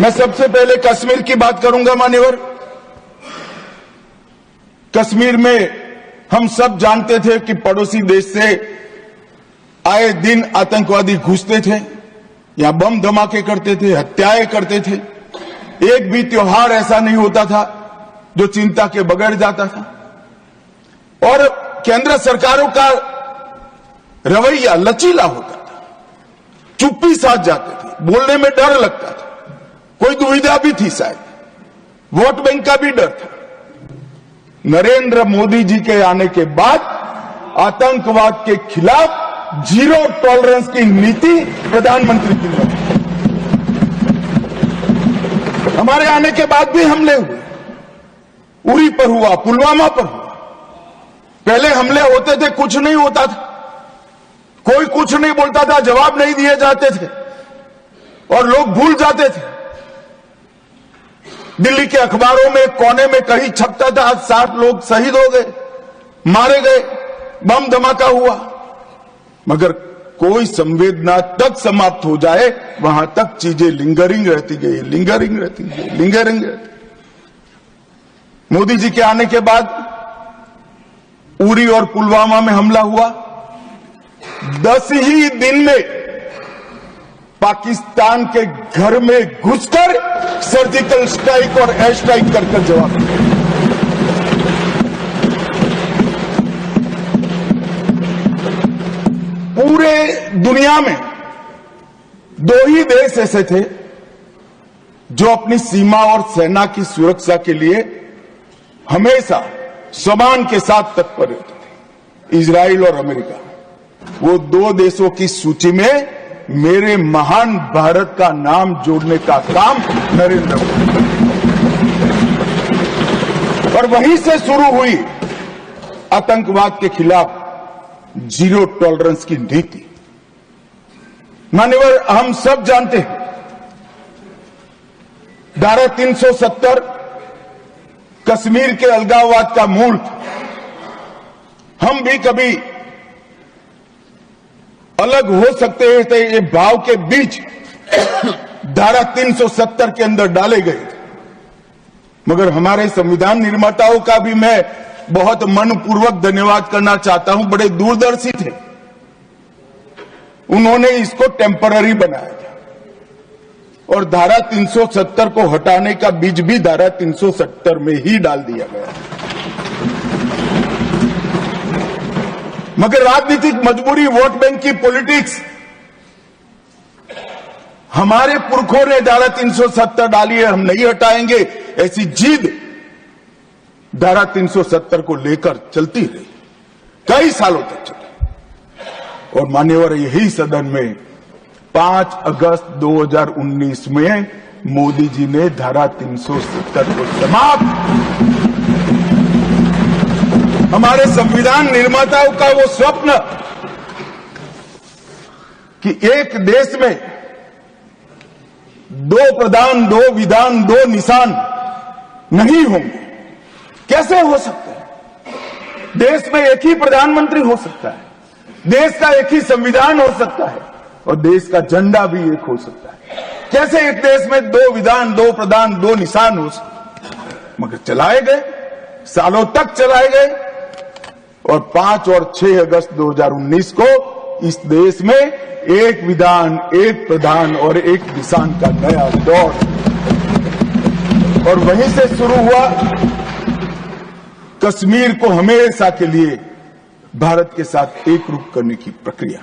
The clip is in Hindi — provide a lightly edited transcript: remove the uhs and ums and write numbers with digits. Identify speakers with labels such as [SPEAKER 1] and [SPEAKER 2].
[SPEAKER 1] मैं सबसे पहले कश्मीर की बात करूंगा मान्यवर। कश्मीर में हम सब जानते थे कि पड़ोसी देश से आए दिन आतंकवादी घुसते थे, यहां बम धमाके करते थे, हत्याएं करते थे। एक भी त्योहार ऐसा नहीं होता था जो चिंता के बगैर जाता था। और केंद्र सरकारों का रवैया लचीला होता था, चुप्पी साध जाते थे, बोलने में डर लगता था, कोई दुविधा भी थी, शायद वोट बैंक का भी डर था। नरेंद्र मोदी जी के आने के बाद आतंकवाद के खिलाफ जीरो टॉलरेंस की नीति प्रधानमंत्री की है। हमारे आने के बाद भी हमले हुए, उरी पर हुआ, पुलवामा पर हुआ। पहले हमले होते थे, कुछ नहीं होता था, कोई कुछ नहीं बोलता था, जवाब नहीं दिए जाते थे और लोग भूल जाते थे। दिल्ली के अखबारों में कोने में कहीं छपता था, आज 60 लोग शहीद हो गए, मारे गए, बम धमाका हुआ। मगर कोई संवेदना तक समाप्त हो जाए वहां तक चीजें लिंगरिंग रहती गई, लिंगरिंग रहती गई, लिंगरिंग रहती। मोदी जी के आने के बाद उरी और पुलवामा में हमला हुआ। 10 ही दिन में पाकिस्तान के घर में घुसकर सर्जिकल स्ट्राइक और एयर स्ट्राइक कर जवाब दिया। पूरे दुनिया में 2 ही देश ऐसे थे जो अपनी सीमा और सेना की सुरक्षा के लिए हमेशा सम्मान के साथ तत्पर रहते थे, इजराइल और अमेरिका। वो 2 देशों की सूची में मेरे महान भारत का नाम जोड़ने का काम नरेंद्र मोदी, और वहीं से शुरू हुई आतंकवाद के खिलाफ जीरो टॉलरेंस की नीति। मान्यवर, हम सब जानते हैं धारा 370 कश्मीर के अलगाववाद का मूल था। हम भी कभी अलग हो सकते थे, ये भाव के बीच धारा 370 के अंदर डाले गए थे। मगर हमारे संविधान निर्माताओं का भी मैं बहुत मनपूर्वक धन्यवाद करना चाहता हूं, बड़े दूरदर्शी थे। उन्होंने इसको टेम्पररी बनाया था और धारा 370 को हटाने का बीज भी धारा 370 में ही डाल दिया गया। मगर राजनीतिक मजबूरी, वोट बैंक की पॉलिटिक्स, हमारे पुरखों ने धारा 370 डाली है, हम नहीं हटाएंगे, ऐसी जिद धारा 370 को लेकर चलती रही, कई सालों तक चली। और मान्यवर, यही सदन में 5 अगस्त 2019 में मोदी जी ने धारा 370 को समाप्त। हमारे संविधान निर्माताओं का वो स्वप्न कि एक देश में 2 प्रधान, 2 विधान, 2 निशान नहीं होंगे, कैसे हो सकता है? देश में एक ही प्रधानमंत्री हो सकता है, देश का एक ही संविधान हो सकता है और देश का झंडा भी एक हो सकता है। कैसे एक देश में 2 विधान, 2 प्रधान, 2 निशान हो सकते? मगर चलाए गए, सालों तक चलाए गए और 5 और 6 अगस्त 2019 को इस देश में एक विधान, एक प्रधान और एक निशान का नया दौर, और वहीं से शुरू हुआ कश्मीर को हमेशा के लिए भारत के साथ एकरूप करने की प्रक्रिया।